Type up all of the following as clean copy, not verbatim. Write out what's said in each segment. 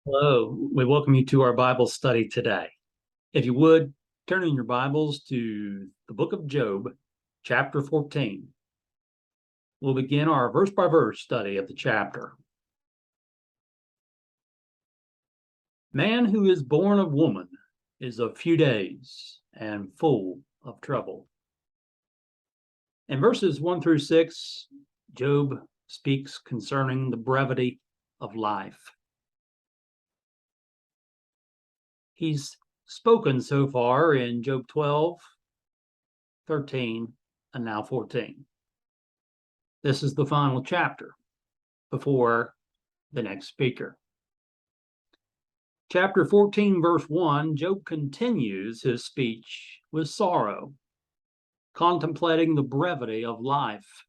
Hello, we welcome you to our Bible study today. If you would, turn in your Bibles to the book of Job, chapter 14. We'll begin our verse-by-verse study of the chapter. Man who is born of woman is of few days and full of trouble. In verses 1 through 6, Job speaks concerning the brevity of life. He's spoken so far in Job 12, 13, and now 14. This is the final chapter before the next speaker. Chapter 14, verse 1, Job continues his speech with sorrow, contemplating the brevity of life.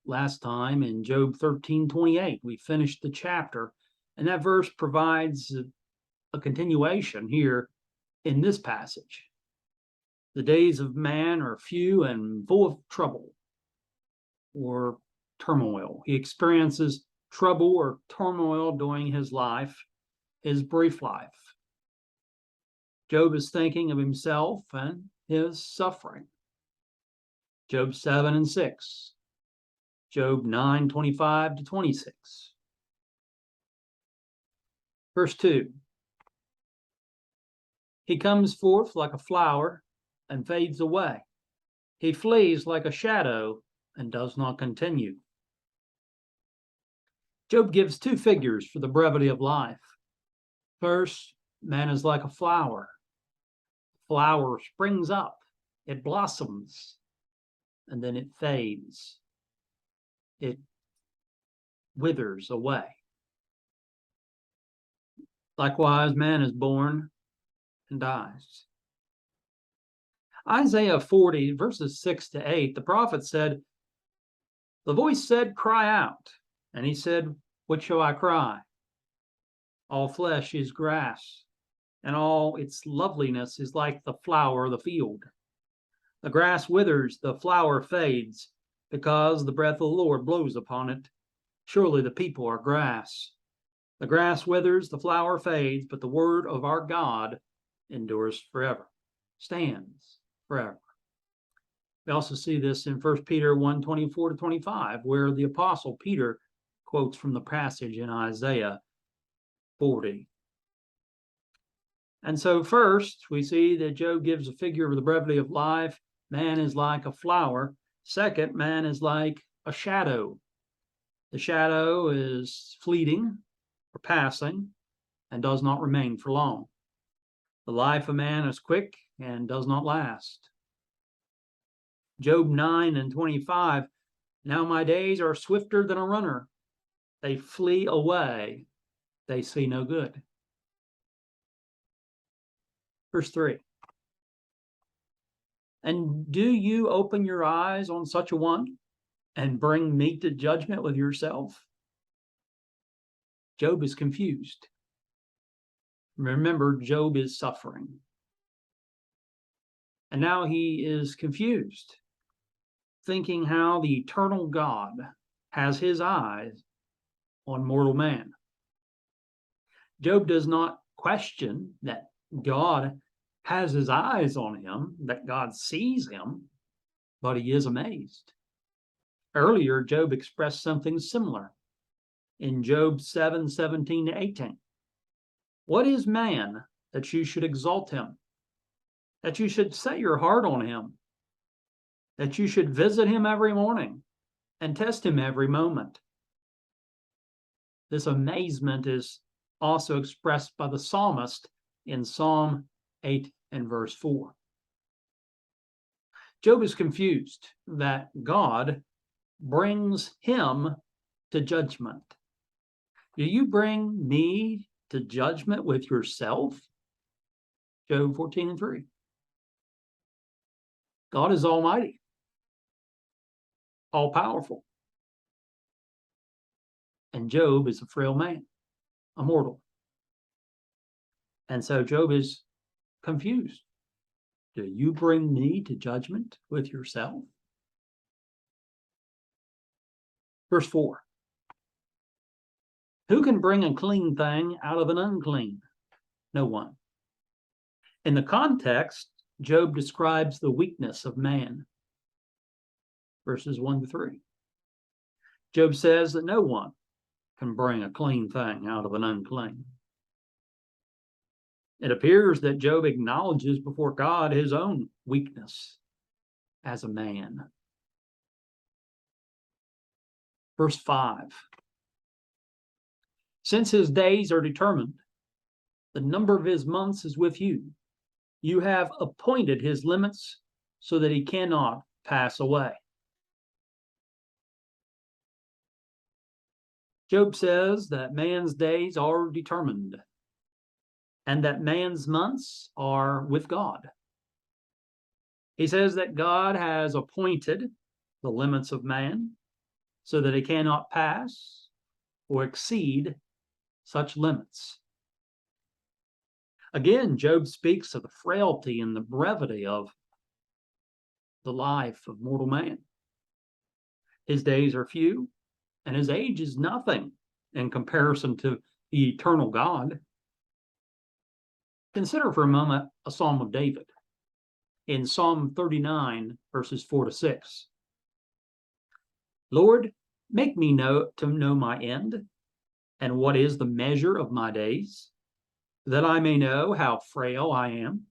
Last time in Job 13:28, we finished the chapter, and that verse provides a continuation here in this passage. The days of man are few and full of trouble or turmoil. He experiences trouble or turmoil during his life, his brief life. Job is thinking of himself and his suffering. Job 7 and 6. Job 9:25 to 26. Verse 2. He comes forth like a flower and fades away. He flees like a shadow and does not continue. Job gives two figures for the brevity of life. First, man is like a flower. The flower springs up, it blossoms, and then it fades. It withers away. Likewise, man is born and dies. Isaiah 40, verses 6 to 8, the prophet said, "The voice said, 'Cry out.' And he said, 'What shall I cry?' All flesh is grass, and all its loveliness is like the flower of the field. The grass withers, the flower fades, because the breath of the Lord blows upon it. Surely the people are grass. The grass withers, the flower fades, but the word of our God endures forever, stands forever." We also see this in 1 Peter 1:24 to 25, where the Apostle Peter quotes from the passage in Isaiah 40. And so first, we see that Job gives a figure of the brevity of life. Man is like a flower. Second, man is like a shadow. The shadow is fleeting or passing and does not remain for long. The life of man is quick and does not last. Job 9 and 25, "Now my days are swifter than a runner. They flee away. They see no good." Verse 3, "And do you open your eyes on such a one and bring me to judgment with yourself?" Job is confused. Remember, Job is suffering. And now he is confused, thinking how the eternal God has his eyes on mortal man. Job does not question that God has his eyes on him, that God sees him, but he is amazed. Earlier, Job expressed something similar in Job 7:17 to 18. "What is man that you should exalt him, that you should set your heart on him, that you should visit him every morning and test him every moment?" This amazement is also expressed by the psalmist in Psalm 8 and verse 4. Job is confused that God brings him to judgment. Do you bring me to judgment with yourself? Job 14 and 3. God is almighty, all-powerful, and Job is a frail man, a mortal. And so Job is confused. Do you bring me to judgment with yourself? Verse 4, Who can bring a clean thing out of an unclean? No one. In the context, Job describes the weakness of man. Verses 1 to 3. Job says that no one can bring a clean thing out of an unclean. It appears that Job acknowledges before God his own weakness as a man. Verse 5. Since his days are determined, the number of his months is with you. You have appointed his limits so that he cannot pass away. Job says that man's days are determined and that man's months are with God. He says that God has appointed the limits of man so that he cannot pass or exceed such limits. Again, Job speaks of the frailty and the brevity of the life of mortal man. His days are few, and his age is nothing in comparison to the eternal God. Consider for a moment a Psalm of David. In Psalm 39, verses 4 to 6. Lord, make me know my end, and what is the measure of my days, that I may know how frail I am.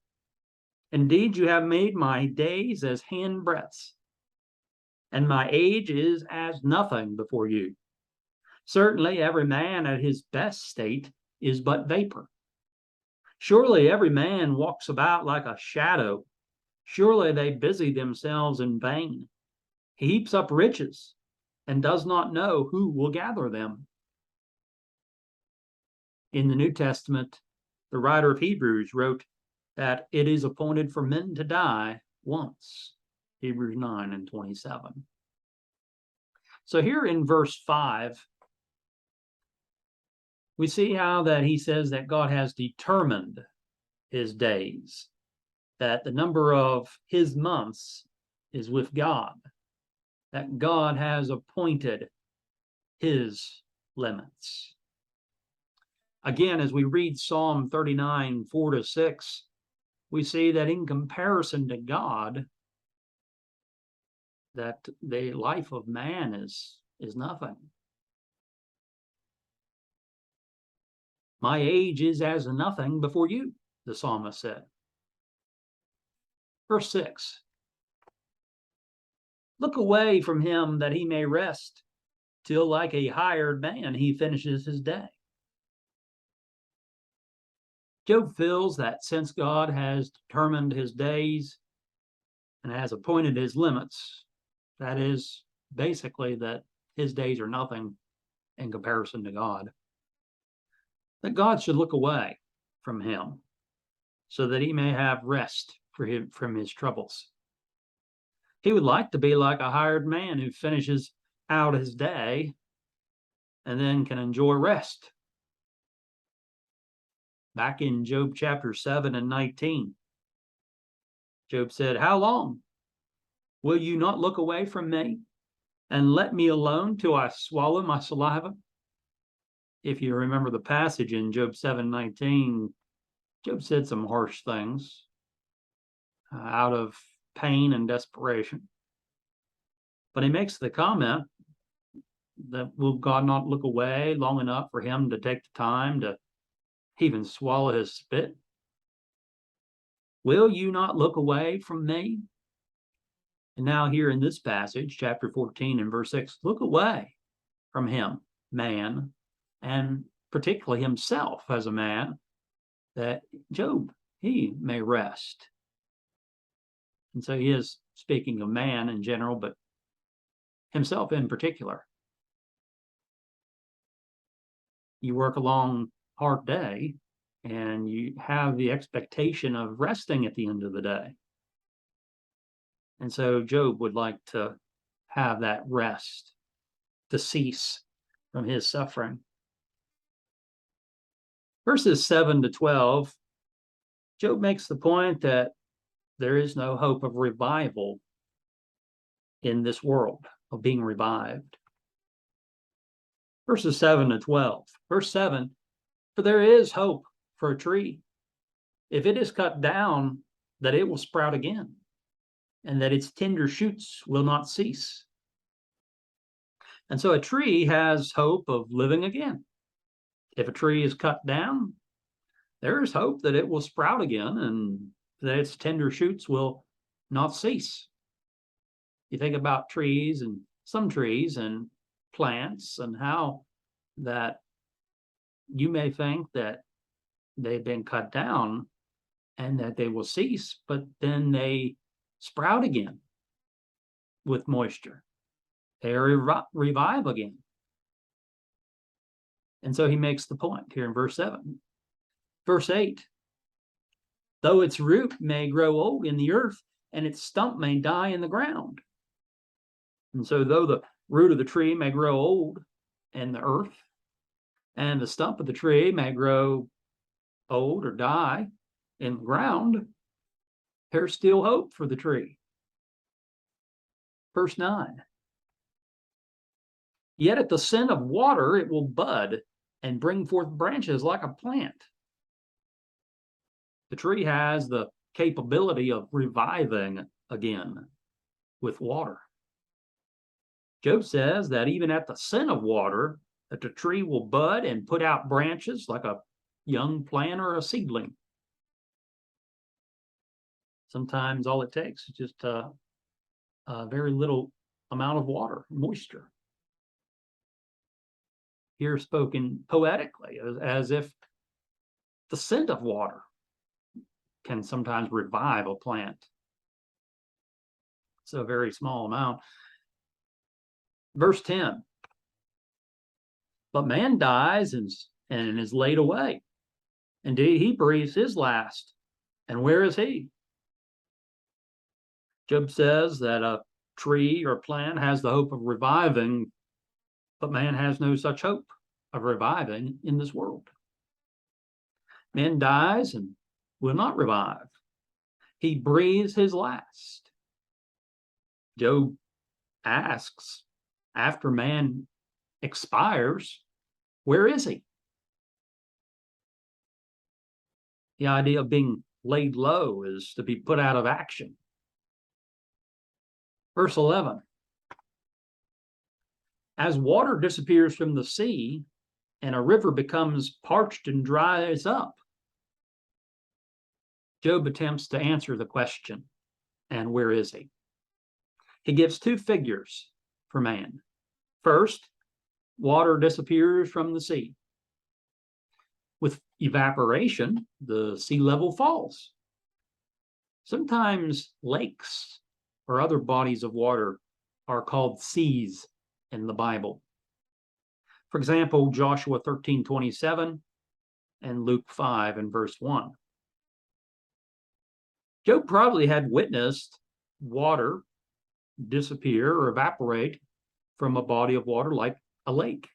Indeed, you have made my days as handbreadths, and my age is as nothing before you. Certainly, every man at his best state is but vapor. Surely every man walks about like a shadow. Surely they busy themselves in vain. He heaps up riches and does not know who will gather them. In the New Testament, the writer of Hebrews wrote that it is appointed for men to die once. Hebrews 9 and 27. So here in verse 5, we see how that he says that God has determined his days, that the number of his months is with God, that God has appointed his limits. Again, as we read Psalm 39, 4 to 6, we see that in comparison to God, that the life of man is nothing. My age is as nothing before you, the psalmist said. Verse 6. Look away from him that he may rest, till like a hired man he finishes his day. Job feels that since God has determined his days and has appointed his limits, that is basically that his days are nothing in comparison to God, that God should look away from him so that he may have rest for him from his troubles. He would like to be like a hired man who finishes out his day and then can enjoy rest. Back in Job chapter 7 and 19, Job said, how long will you not look away from me and let me alone till I swallow my saliva? If you remember the passage in Job 7:19, Job said some harsh things out of pain and desperation. But he makes the comment that will God not look away long enough for him to take the time to even swallow his spit? Will you not look away from me? And now here in this passage, chapter 14 and verse 6, look away from him, man, and particularly himself as a man, that Job, he may rest. And so he is speaking of man in general, but himself in particular. You work a long, hard day, and you have the expectation of resting at the end of the day. And so Job would like to have that rest, to cease from his suffering. Verses 7 to 12, Job makes the point that there is no hope of revival in this world, of being revived. Verses 7 to 12. Verse 7, for there is hope for a tree. If it is cut down, that it will sprout again, and that its tender shoots will not cease. And so a tree has hope of living again. If a tree is cut down, there is hope that it will sprout again and that its tender shoots will not cease. You think about trees and some trees and plants and how that you may think that they've been cut down and that they will cease, but then they sprout again with moisture. They revive again. And so he makes the point here in verse 7. Verse 8, though its root may grow old in the earth and its stump may die in the ground. And so though the root of the tree may grow old in the earth and the stump of the tree may grow old or die in the ground, there's still hope for the tree. Verse 9, yet at the scent of water it will bud and bring forth branches like a plant. The tree has the capability of reviving again with water. Job says that even at the scent of water, that the tree will bud and put out branches like a young plant or a seedling. Sometimes all it takes is just a very little amount of water, moisture. Here spoken poetically, as if the scent of water can sometimes revive a plant. It's a very small amount. Verse 10, but man dies and is laid away. Indeed, he breathes his last. And where is he? Job says that a tree or plant has the hope of reviving, but man has no such hope of reviving in this world. Man dies and will not revive. He breathes his last. Job asks, after man expires, where is he? The idea of being laid low is to be put out of action. Verse 11, as water disappears from the sea and a river becomes parched and dries up, Job attempts to answer the question, and where is he? He gives two figures for man. First, water disappears from the sea. With evaporation, the sea level falls. Sometimes lakes or other bodies of water are called seas in the Bible. For example, Joshua 13:27 and Luke 5 and verse 1. Job probably had witnessed water disappear or evaporate from a body of water like a lake.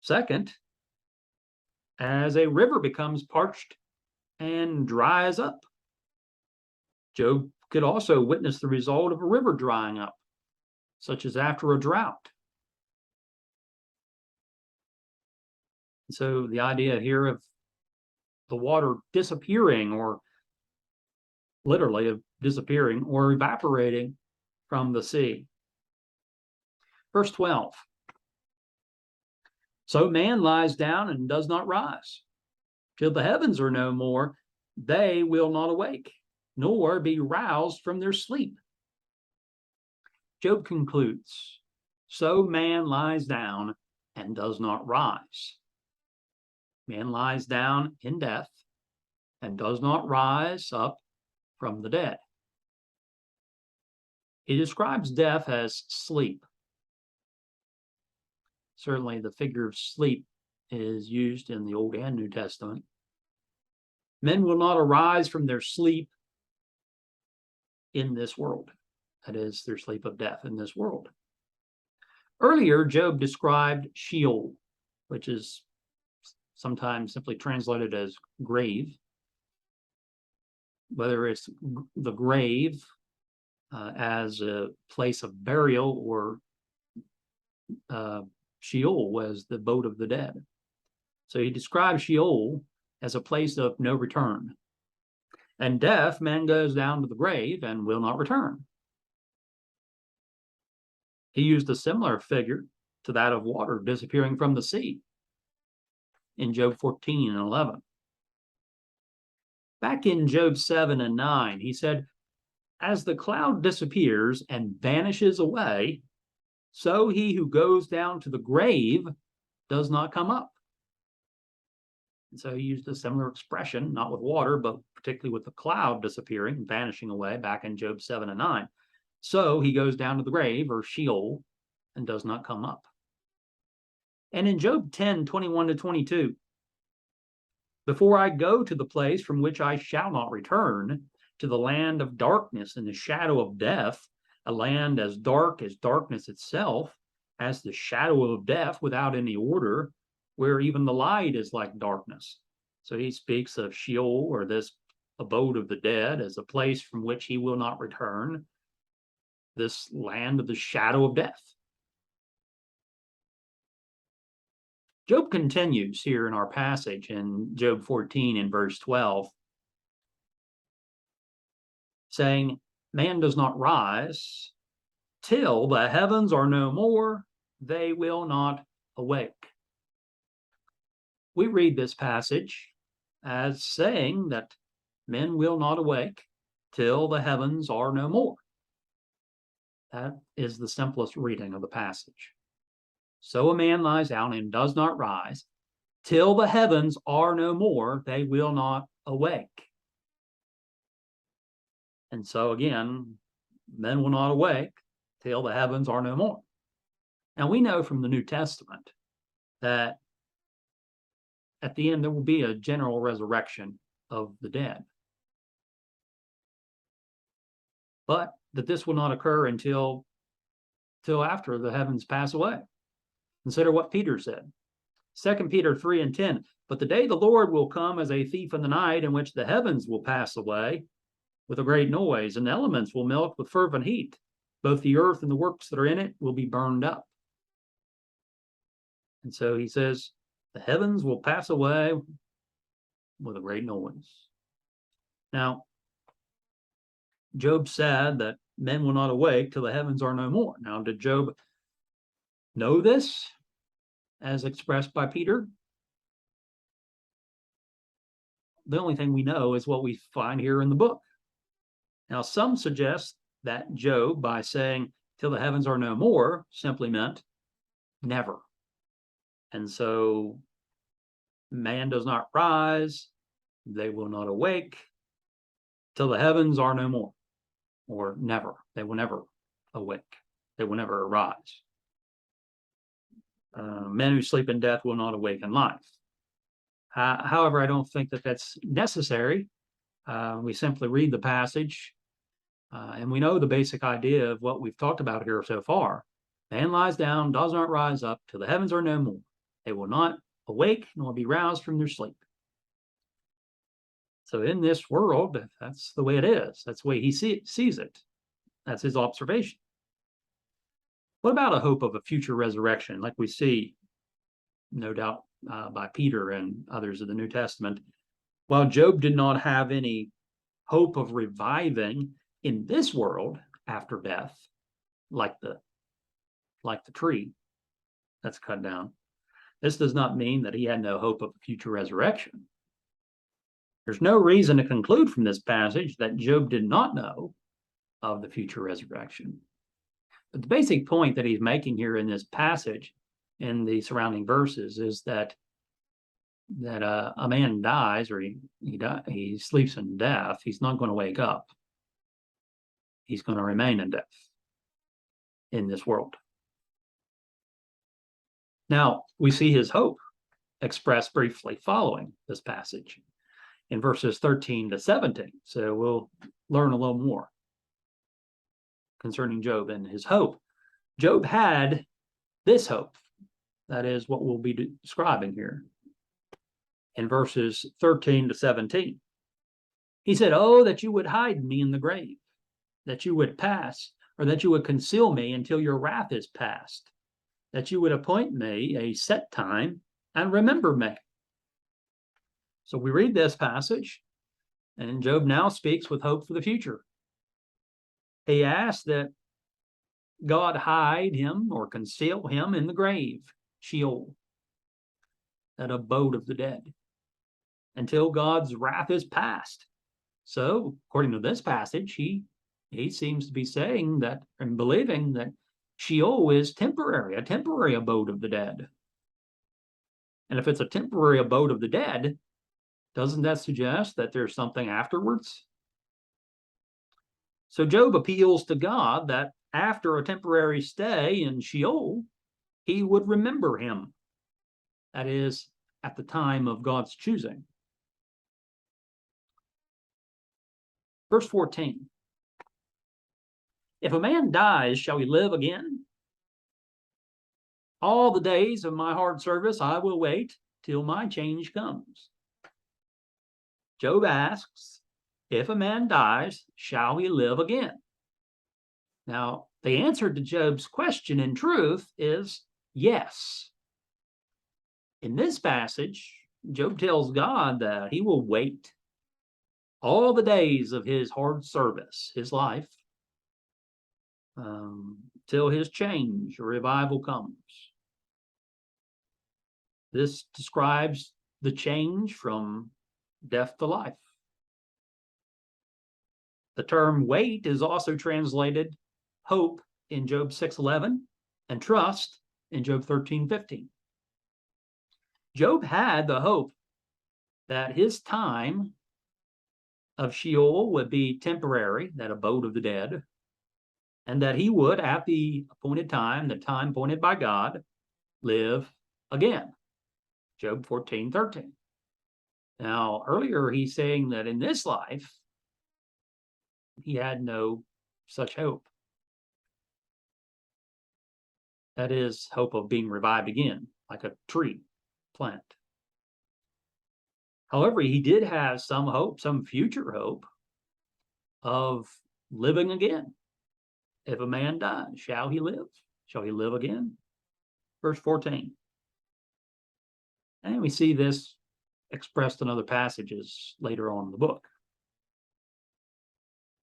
Second, as a river becomes parched and dries up, Job could also witness the result of a river drying up, such as after a drought. So the idea here of the water disappearing, or literally of disappearing or evaporating from the sea. Verse 12, so man lies down and does not rise. Till the heavens are no more, they will not awake, nor be roused from their sleep. Job concludes, so man lies down and does not rise. Man lies down in death and does not rise up from the dead. He describes death as sleep. Certainly the figure of sleep is used in the Old and New Testament. Men will not arise from their sleep in this world. That is, their sleep of death in this world. Earlier, Job described Sheol, which is sometimes simply translated as grave. Whether it's the grave as a place of burial or Sheol as the abode of the dead. So he describes Sheol as a place of no return. And death, man goes down to the grave and will not return. He used a similar figure to that of water disappearing from the sea in Job 14 and 11. Back in Job 7 and 9, he said, as the cloud disappears and vanishes away, so he who goes down to the grave does not come up. And so he used a similar expression, not with water, but particularly with the cloud disappearing, vanishing away, back in Job 7 and 9. So he goes down to the grave, or Sheol, and does not come up. And in Job 10, 21 to 22, before I go to the place from which I shall not return, to the land of darkness and the shadow of death, a land as dark as darkness itself, as the shadow of death without any order, where even the light is like darkness. So he speaks of Sheol, or this abode of the dead, as a place from which he will not return, this land of the shadow of death. Job continues here in our passage in Job 14 and verse 12, saying, man does not rise till the heavens are no more, they will not awake. We read this passage as saying that men will not awake till the heavens are no more. That is the simplest reading of the passage. So a man lies down and does not rise till the heavens are no more, they will not awake. And so again, men will not awake till the heavens are no more. Now we know from the New Testament that at the end there will be a general resurrection of the dead. But that this will not occur until after the heavens pass away. Consider what Peter said. 2 Peter 3 and 10. But the day the Lord will come as a thief in the night, in which the heavens will pass away with a great noise, and the elements will melt with fervent heat. Both the earth and the works that are in it will be burned up. And so he says, the heavens will pass away with a great noise. Now, Job said that men will not awake till the heavens are no more. Now, did Job know this as expressed by Peter? The only thing we know is what we find here in the book. Now, some suggest that Job, by saying till the heavens are no more, simply meant never. And so man does not rise, they will not awake till the heavens are no more, or never. They will never awake. They will never arise. Men who sleep in death will not awake in life. However, I don't think that that's necessary. We simply read the passage, and we know the basic idea of what we've talked about here so far. Man lies down, does not rise up till the heavens are no more. They will not awake nor be roused from their sleep. So in this world, that's the way it is. That's the way he sees it. That's his observation. What about a hope of a future resurrection, like we see, no doubt, by Peter and others of the New Testament? While Job did not have any hope of reviving in this world after death, like the tree that's cut down, this does not mean that he had no hope of a future resurrection. There's no reason to conclude from this passage that Job did not know of the future resurrection. But the basic point that he's making here in this passage, in the surrounding verses, is that a man dies, or he sleeps in death. He's not going to wake up. He's going to remain in death in this world. Now, we see his hope expressed briefly following this passage in verses 13 to 17. So we'll learn a little more concerning Job and his hope. Job had this hope. That is what we'll be describing here in verses 13 to 17. He said, "Oh, that you would hide me in the grave, that you would pass, or that you would conceal me until your wrath is past. that you would appoint me a set time and remember me. So we read this passage, and Job now speaks with hope for the future. He asks that God hide him or conceal him in the grave, Sheol, that abode of the dead, until God's wrath is past. So, according to this passage, he seems to be saying that and believing that Sheol is temporary, a temporary abode of the dead. And if it's a temporary abode of the dead, doesn't that suggest that there's something afterwards? So Job appeals to God that after a temporary stay in Sheol, he would remember him. That is, at the time of God's choosing. Verse 14. If a man dies, shall he live again? All the days of my hard service I will wait till my change comes. Job asks, if a man dies, shall he live again? Now, the answer to Job's question in truth is yes. In this passage, Job tells God that he will wait all the days of his hard service, his life, till his change or revival comes. This describes the change from death to life. The term wait is also translated hope in Job 6:11 and trust in Job 13:15. Job had the hope that his time of Sheol would be temporary, that abode of the dead, and that he would, at the appointed time, the time appointed by God, live again. Job 14:13. Now, earlier he's saying that in this life, he had no such hope. That is, hope of being revived again, like a tree plant. However, he did have some hope, some future hope of living again. If a man dies, shall he live? Shall he live again? Verse 14. And we see this expressed in other passages later on in the book.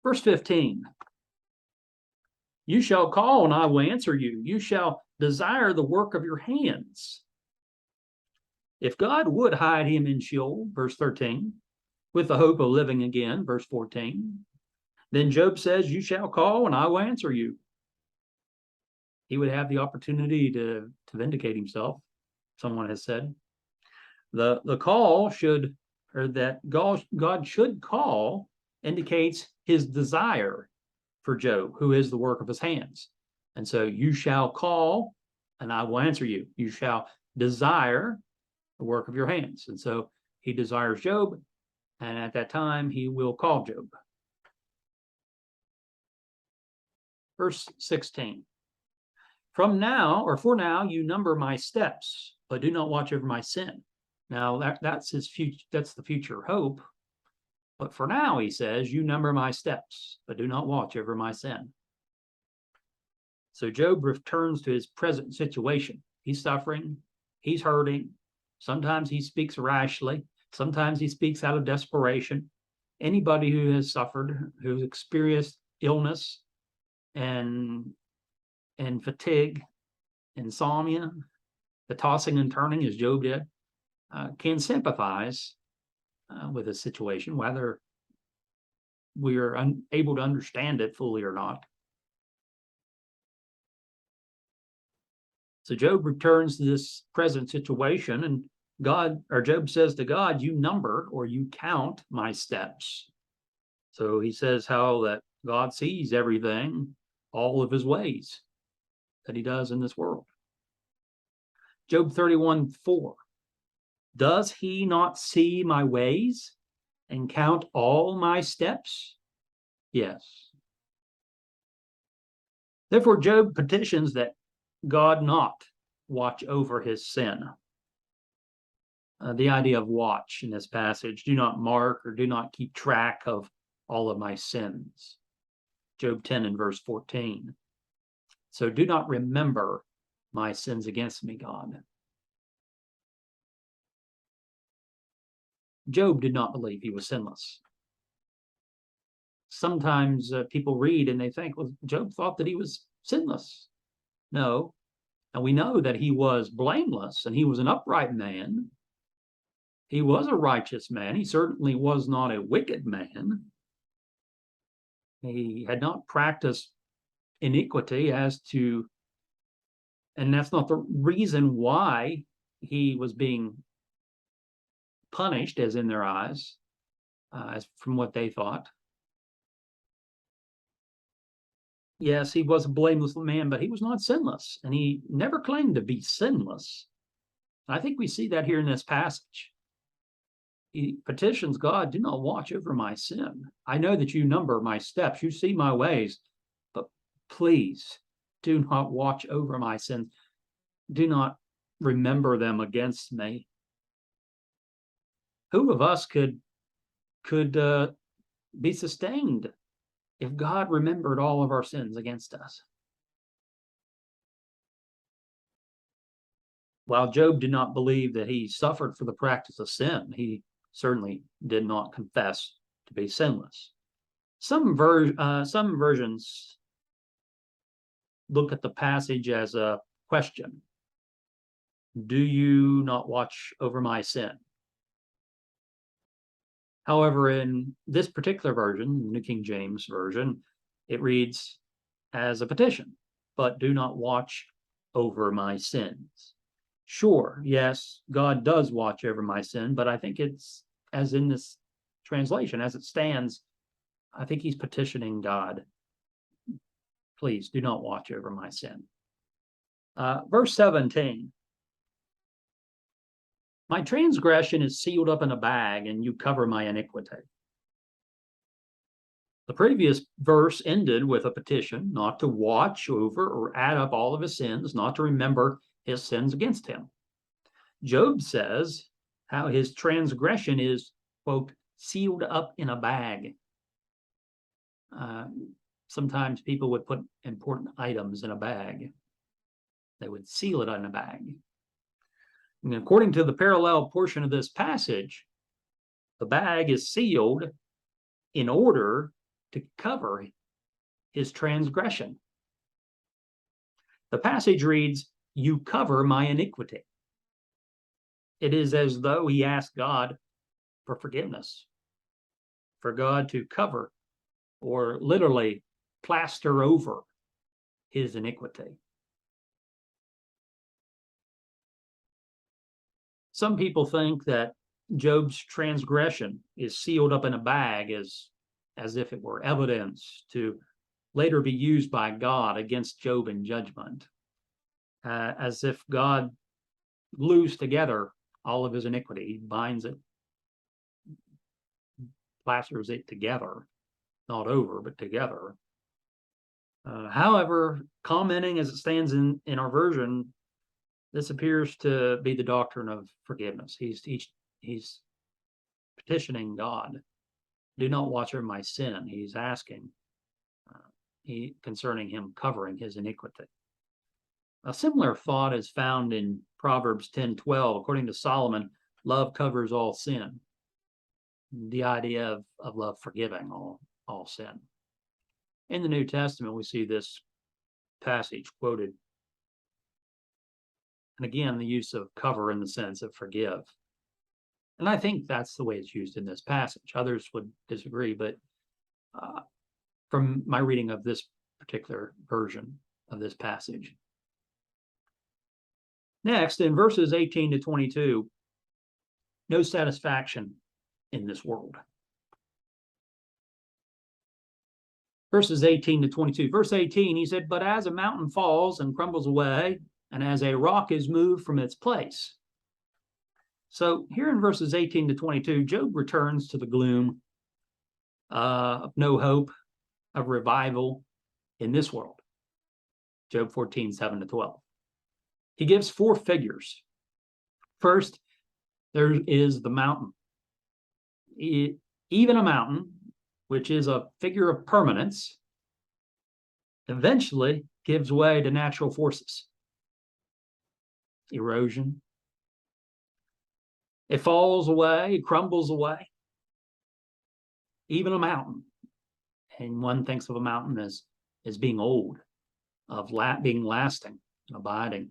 Verse 15. You shall call and I will answer you. You shall desire the work of your hands. If God would hide him in Sheol, verse 13, with the hope of living again, verse 14, then Job says, you shall call and I will answer you. He would have the opportunity to vindicate himself, someone has said. The call should, or that God should call, indicates his desire for Job, who is the work of his hands. And so you shall call and I will answer you. You shall desire the work of your hands. And so he desires Job, and at that time he will call Job. Verse 16. For now you number my steps, but do not watch over my sin. Now that's his future, that's the future hope. But for now, he says, you number my steps, but do not watch over my sin. So Job returns to his present situation. He's suffering, he's hurting. Sometimes he speaks rashly. Sometimes he speaks out of desperation. Anybody who has suffered, who's experienced illness and fatigue, insomnia, the tossing and turning as Job did, can sympathize with a situation, whether we are unable to understand it fully or not. So Job returns to this present situation, and Job says to God, you number or you count my steps. So he says how that God sees everything, all of his ways that he does in this world. Job 31:4. Does he not see my ways and count all my steps? Yes. Therefore, Job petitions that God not watch over his sin. The idea of watch in this passage, do not mark or do not keep track of all of my sins. Job 10 and verse 14. So do not remember my sins against me, God. Job did not believe he was sinless. Sometimes people read and they think, well, Job thought that he was sinless. No. And we know that he was blameless and he was an upright man. He was a righteous man. He certainly was not a wicked man. He had not practiced iniquity and that's not the reason why he was being punished, as in their eyes, as from what they thought. Yes, he was a blameless man, but he was not sinless, and he never claimed to be sinless. I think we see that here in this passage. He petitions God, do not watch over my sin. I know that you number my steps, you see my ways, but please do not watch over my sins. Do not remember them against me. Who of us could be sustained if God remembered all of our sins against us? While Job did not believe that he suffered for the practice of sin, he certainly did not confess to be sinless. Some versions look at the passage as a question. Do you not watch over my sin? However, in this particular version, the New King James Version, it reads as a petition, but do not watch over my sins. Sure, yes, God does watch over my sin, but I think it's, as in this translation, as it stands, I think he's petitioning God, please do not watch over my sin. Verse 17. My transgression is sealed up in a bag, and you cover my iniquity. The previous verse ended with a petition not to watch over or add up all of his sins, not to remember his sins against him. Job says how his transgression is, quote, sealed up in a bag. Sometimes people would put important items in a bag. They would seal it in a bag. And according to the parallel portion of this passage, the bag is sealed in order to cover his transgression. The passage reads, you cover my iniquity. It is as though he asked God for forgiveness, for God to cover or literally plaster over his iniquity. Some people think that Job's transgression is sealed up in a bag as if it were evidence to later be used by God against Job in judgment, as if God glues together all of his iniquity, he binds it, plasters it together, not over, but together. However, commenting as it stands in our version, this appears to be the doctrine of forgiveness. He's petitioning God, do not watch over my sin. He's asking concerning him covering his iniquity. A similar thought is found in Proverbs 10:12. According to Solomon, love covers all sin. The idea of love forgiving all sin. In the New Testament, we see this passage quoted. And again, the use of cover in the sense of forgive. And I think that's the way it's used in this passage. Others would disagree, but from my reading of this particular version of this passage. Next, in verses 18 to 22, no satisfaction in this world. Verses 18 to 22. Verse 18, he said, but as a mountain falls and crumbles away, and as a rock is moved from its place. So here in verses 18 to 22, Job returns to the gloom of no hope of revival in this world. Job 14:7 to 12. He gives four figures. First, there is the mountain. Even a mountain, which is a figure of permanence, eventually gives way to natural forces. erosion. It falls away, it crumbles away. Even a mountain. And one thinks of a mountain as being old, of being lasting, abiding.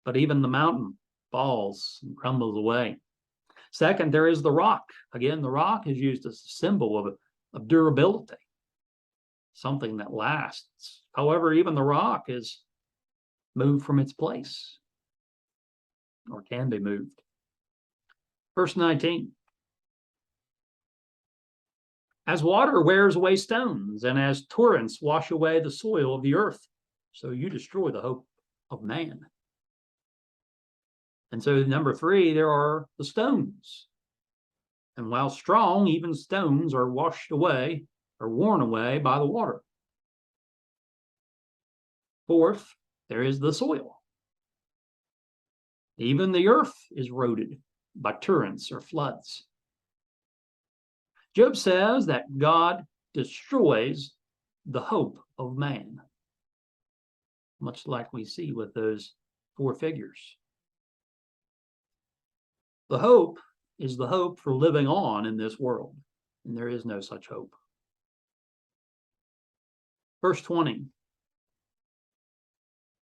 But even the mountain falls and crumbles away. Second, there is the rock. Again, the rock is used as a symbol of durability, something that lasts. However, even the rock is moved from its place, or can be moved. Verse 19. As water wears away stones, and as torrents wash away the soil of the earth, so you destroy the hope of man. And so, number 3, there are the stones. And while strong, even stones are washed away or worn away by the water. Fourth, there is the soil. Even the earth is eroded by torrents or floods. Job says that God destroys the hope of man, much like we see with those 4 figures. The hope is the hope for living on in this world, and there is no such hope. Verse 20.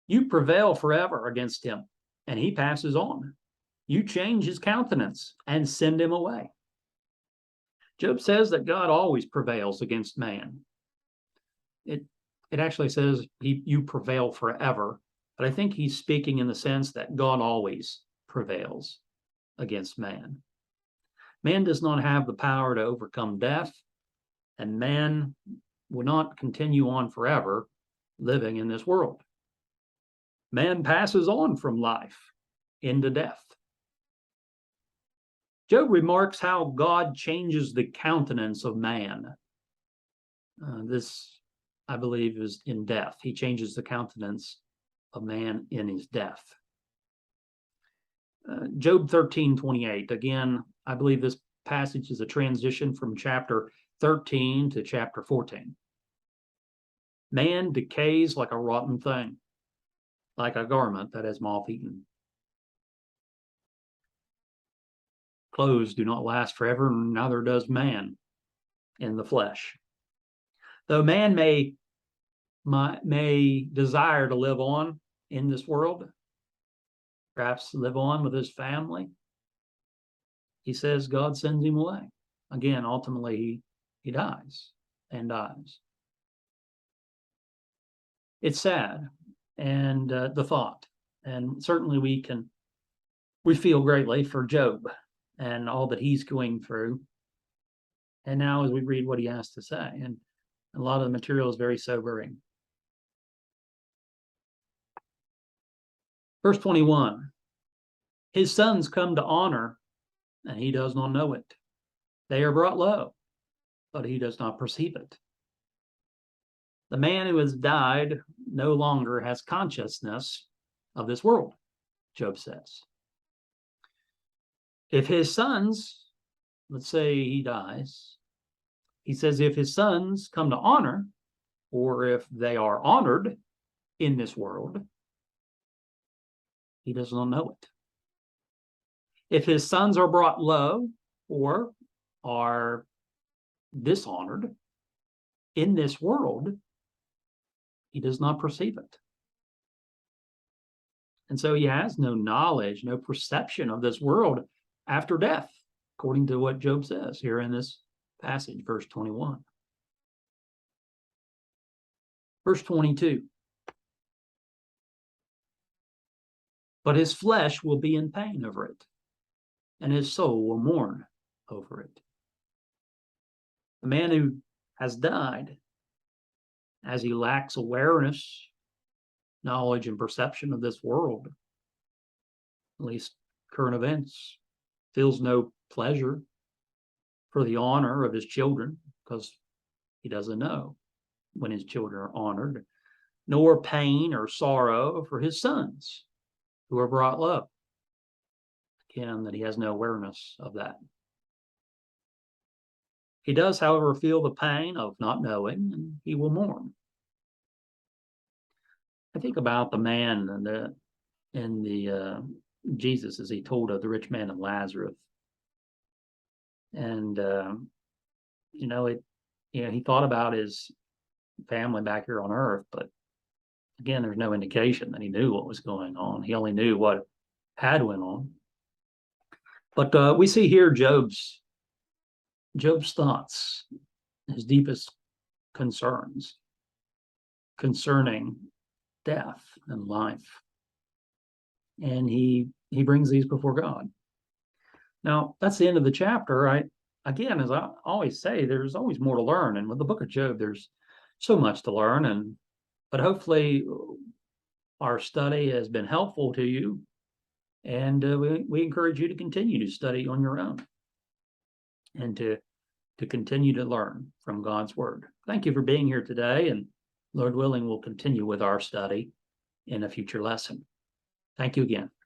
You prevail forever against him, and he passes on. You change his countenance and send him away. Job says that God always prevails against man. It actually says you prevail forever, but I think he's speaking in the sense that God always prevails against man. Man does not have the power to overcome death, and man will not continue on forever living in this world. Man passes on from life into death. Job remarks how God changes the countenance of man. This, I believe, is in death. He changes the countenance of man in his death. Job 13:28. Again, I believe this passage is a transition from chapter 13 to chapter 14. Man decays like a rotten thing, like a garment that has moth-eaten. Clothes do not last forever, and neither does man in the flesh. Though man may desire to live on in this world, perhaps live on with his family, he says God sends him away. Again, ultimately, he dies and dies. It's sad, and the thought, and certainly we feel greatly for Job and all that he's going through. And now as we read what he has to say, and a lot of the material is very sobering. Verse 21, his sons come to honor, and he does not know it. They are brought low, but he does not perceive it. The man who has died no longer has consciousness of this world, Job says. If his sons, let's say he dies, he says if his sons come to honor, or if they are honored in this world, he does not know it. If his sons are brought low or are dishonored in this world, he does not perceive it. And so he has no knowledge, no perception of this world after death, according to what Job says here in this passage, verse 21. Verse 22. But his flesh will be in pain over it, and his soul will mourn over it. The man who has died, as he lacks awareness, knowledge, and perception of this world, at least current events, feels no pleasure for the honor of his children, because he doesn't know when his children are honored, nor pain or sorrow for his sons who are brought low. Again, that he has no awareness of that. He does, however, feel the pain of not knowing, and he will mourn. I think about the man in the Jesus, as he told of the rich man and Lazarus. And he thought about his family back here on earth, but again, there's no indication that he knew what was going on. He only knew what had went on. But we see here Job's thoughts, his deepest concerns concerning death and life. And he brings these before God. Now, that's the end of the chapter. Again, as I always say, there's always more to learn. And with the book of Job, there's so much to learn. But hopefully our study has been helpful to you. And we encourage you to continue to study on your own and to continue to learn from God's word. Thank you for being here today. And Lord willing, we'll continue with our study in a future lesson. Thank you again.